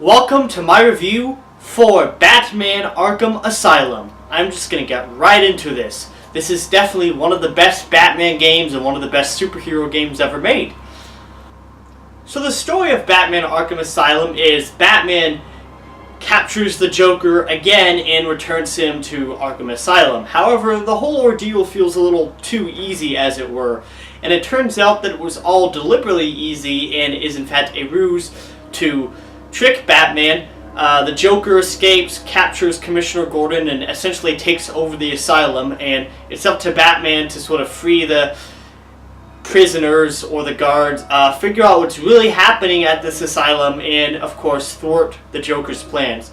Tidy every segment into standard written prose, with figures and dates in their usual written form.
Welcome to my review for Batman Arkham Asylum. I'm just going to get right into this. This is definitely one of the best Batman games and one of the best superhero games ever made. So the story of Batman Arkham Asylum is Batman captures the Joker again and returns him to Arkham Asylum. However, the whole ordeal feels a little too easy, as it were, and it turns out that it was all deliberately easy and is in fact a ruse to trick Batman. The Joker escapes, captures Commissioner Gordon, and essentially takes over the asylum, and it's up to Batman to sort of free the prisoners or the guards, figure out what's really happening at this asylum, and of course thwart the Joker's plans.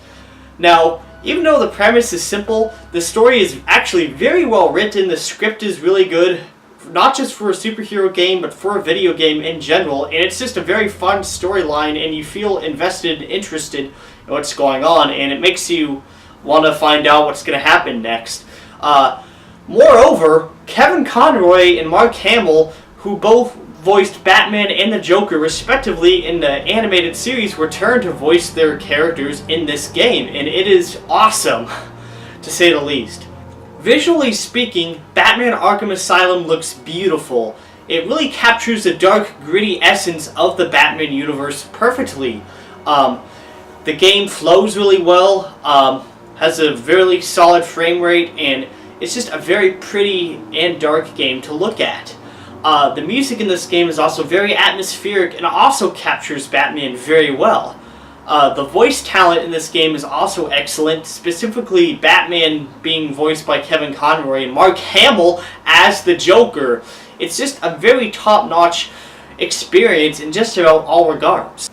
Now, even though the premise is simple, the story is actually very well written. The script is really good, not just for a superhero game, but for a video game in general, and it's just a very fun storyline, and you feel invested and interested in what's going on, and it makes you want to find out what's going to happen next. Moreover, Kevin Conroy and Mark Hamill, who both voiced Batman and the Joker respectively in the animated series, return to voice their characters in this game, and it is awesome, to say the least. Visually speaking, Batman Arkham Asylum looks beautiful. It really captures the dark, gritty essence of the Batman universe perfectly. The game flows really well, has a very solid frame rate, and it's just a very pretty and dark game to look at. The music in this game is also very atmospheric and also captures Batman very well. The voice talent in this game is also excellent, specifically Batman being voiced by Kevin Conroy and Mark Hamill as the Joker. It's just a very top-notch experience in just about all regards.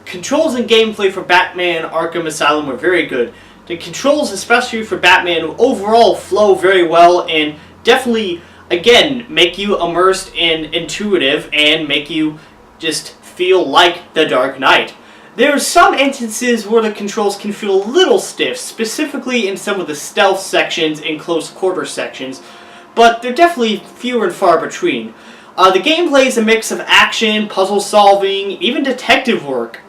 Controls and gameplay for Batman Arkham Asylum were very good. The controls, especially for Batman, overall flow very well and definitely, again, make you immersed and intuitive and make you just feel like the Dark Knight. There are some instances where the controls can feel a little stiff, specifically in some of the stealth sections and close quarter sections, but they're definitely fewer and far between. The gameplay is a mix of action, puzzle solving, even detective work,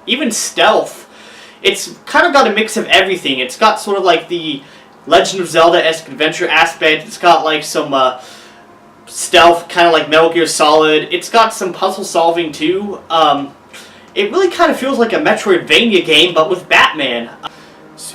even stealth. It's kind of got a mix of everything. It's got sort of like the Legend of Zelda-esque adventure aspect. It's got like some stealth, kind of like Metal Gear Solid. It's got some puzzle solving too. It really kind of feels like a Metroidvania game, but with Batman.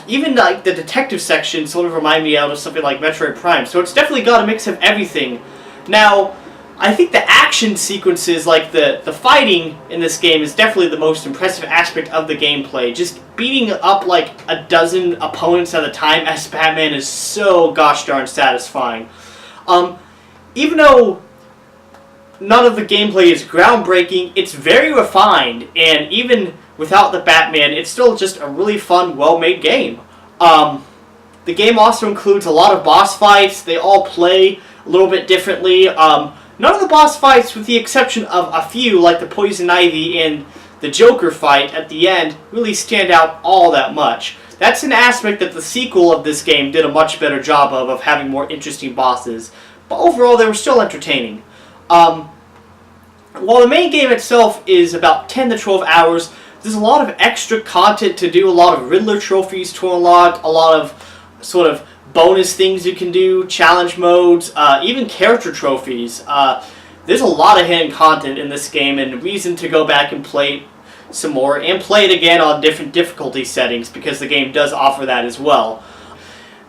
Even like the detective section sort of remind me of something like Metroid Prime, so it's definitely got a mix of everything. Now, I think the action sequences, like the fighting in this game, is definitely the most impressive aspect of the gameplay. Just beating up like a dozen opponents at a time as Batman is so gosh darn satisfying. Even though none of the gameplay is groundbreaking, it's very refined, and even without the Batman, it's still just a really fun, well-made game. The game also includes a lot of boss fights. They all play a little bit differently. None of the boss fights, with the exception of a few, like the Poison Ivy and the Joker fight at the end, really stand out all that much. That's an aspect that the sequel of this game did a much better job of having more interesting bosses. But overall, they were still entertaining. While the main game itself is about 10 to 12 hours, there's a lot of extra content to do, a lot of Riddler trophies to unlock, a lot of sort of bonus things you can do, challenge modes, even character trophies. There's a lot of hidden content in this game and reason to go back and play some more and play it again on different difficulty settings, because the game does offer that as well.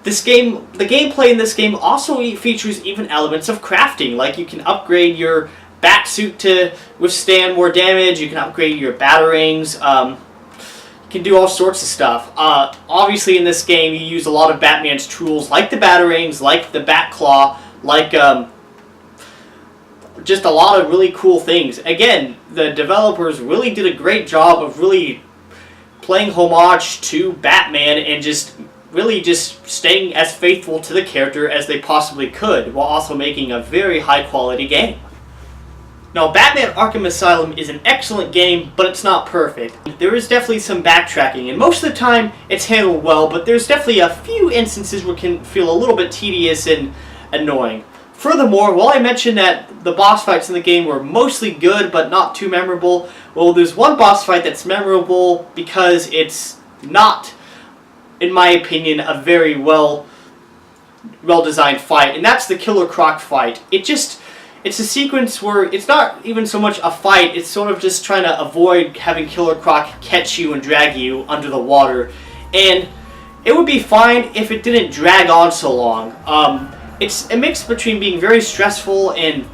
The gameplay in this game also features even elements of crafting, like you can upgrade your bat suit to withstand more damage, you can upgrade your batarangs, you can do all sorts of stuff. Obviously in this game you use a lot of Batman's tools, like the batarangs, like the bat claw, like just a lot of really cool things. Again, the developers really did a great job of really playing homage to Batman and just really just staying as faithful to the character as they possibly could, while also making a very high quality game. Now, Batman Arkham Asylum is an excellent game, but it's not perfect. There is definitely some backtracking, and most of the time it's handled well, but there's definitely a few instances where it can feel a little bit tedious and annoying. Furthermore, while I mentioned that the boss fights in the game were mostly good but not too memorable, well, there's one boss fight that's memorable because it's not, in my opinion, a very well-designed fight, and that's the Killer Croc fight. It's a sequence where it's not even so much a fight, it's sort of just trying to avoid having Killer Croc catch you and drag you under the water, and it would be fine if it didn't drag on so long. It's a mix between being very stressful and,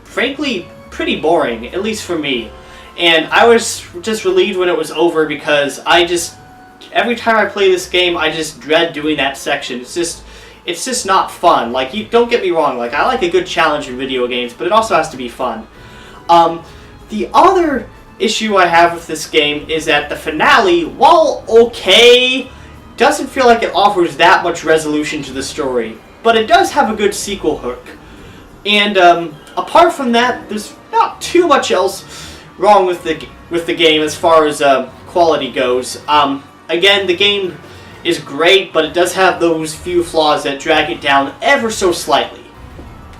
frankly, pretty boring, at least for me. And I was just relieved when it was over because every time I play this game, I just dread doing that section. It's just not fun. Like, don't get me wrong, like, I like a good challenge in video games, but it also has to be fun. The other issue I have with this game is that the finale, while okay, doesn't feel like it offers that much resolution to the story. But it does have a good sequel hook. And apart from that, there's not too much else wrong with the game as far as quality goes. Again, the game is great, but it does have those few flaws that drag it down ever so slightly.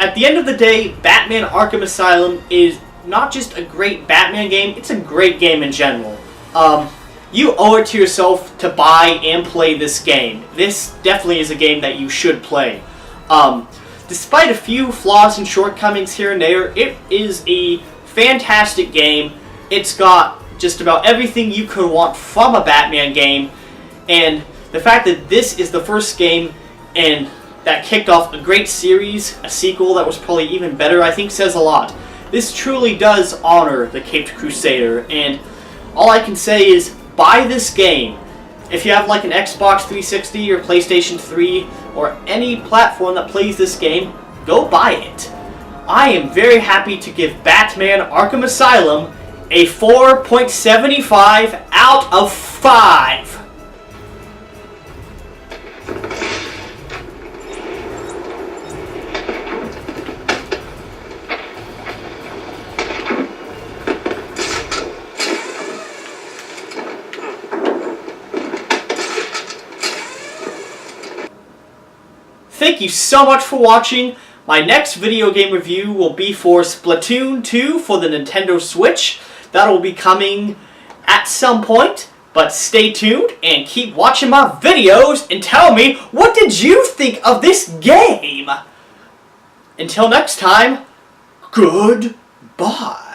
At the end of the day, Batman Arkham Asylum is not just a great Batman game, it's a great game in general. You owe it to yourself to buy and play this game. This definitely is a game that you should play. Despite a few flaws and shortcomings here and there, it is a fantastic game. It's got just about everything you could want from a Batman game, and the fact that this is the first game and that kicked off a great series, a sequel that was probably even better, I think says a lot. This truly does honor the Caped Crusader, and all I can say is buy this game. If you have like an Xbox 360 or PlayStation 3 or any platform that plays this game, go buy it. I am very happy to give Batman Arkham Asylum a 4.75 out of 5. Thank you so much for watching. My next video game review will be for Splatoon 2 for the Nintendo Switch. That will be coming at some point, but stay tuned and keep watching my videos and tell me, what did you think of this game? Until next time, goodbye.